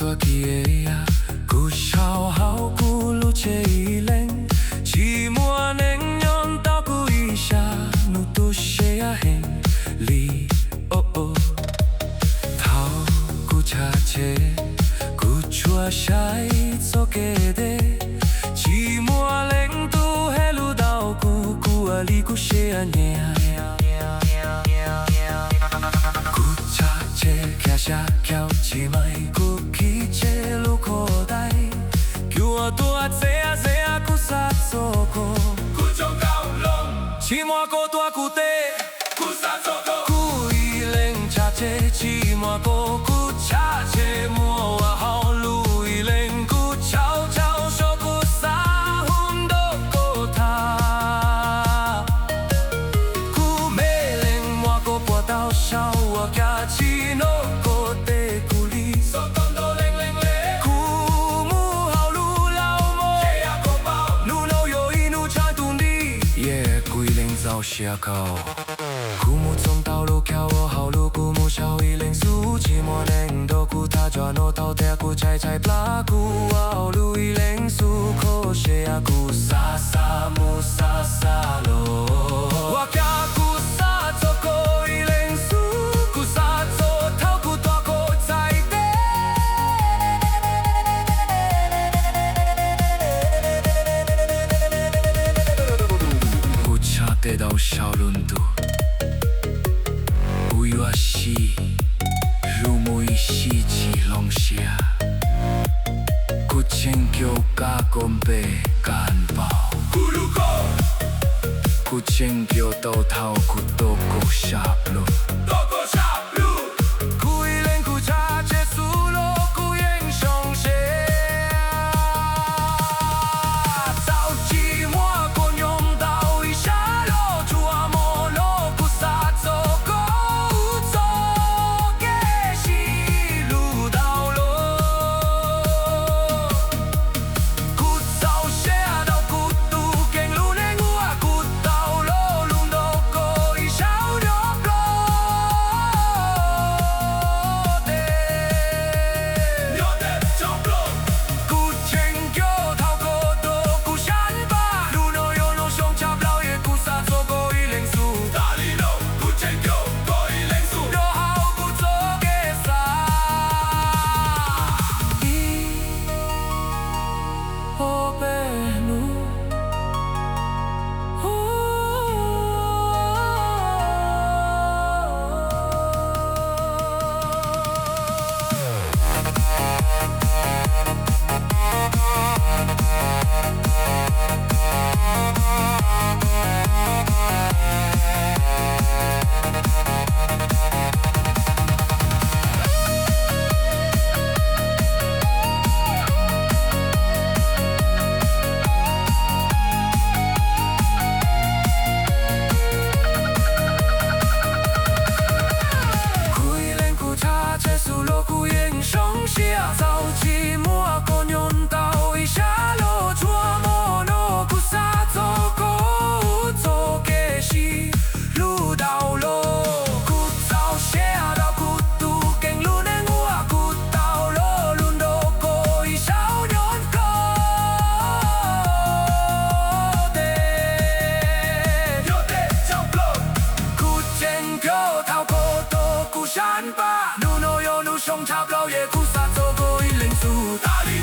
多记的呀，古小好古路切一冷，寂寞能用到古一下，努都些呀很里哦哦，桃古茶切，古chúa sai做给的，寂寞冷都黑路到古古啊里古些呀年。下桥起迈古起这路口袋，叫我多坐啊坐啊古萨做过，古中高龙，起码古多古地，古萨做过，古一零恰切起码古古恰切莫啊好路一零古悄悄说古萨หุ่น都古他，古美零莫古波到少我卡起诺。下口，古木从道路桥我好路古木小一零苏寂寞能都古他抓诺头贴古拆拆不拉古好路一零苏口些呀古萨萨木萨萨罗，我家古萨做过一零苏古萨做头古多古在的，古恰得到小轮渡。如木一西起龙虾，古千九加贡贝干包，古路口，古千九豆头古多古下路，多古下路，古一零古茶切苏罗古英雄些，早期莫过用到一下路，主阿莫罗古萨走过。早期莫过用到一下路，主莫诺古萨走过走给西路道路，古早下到古都更路能我古道路路都过一小年高的，有的叫不古剑口逃过多古山吧，路诺有路上差不多也古萨走过一零苏大理。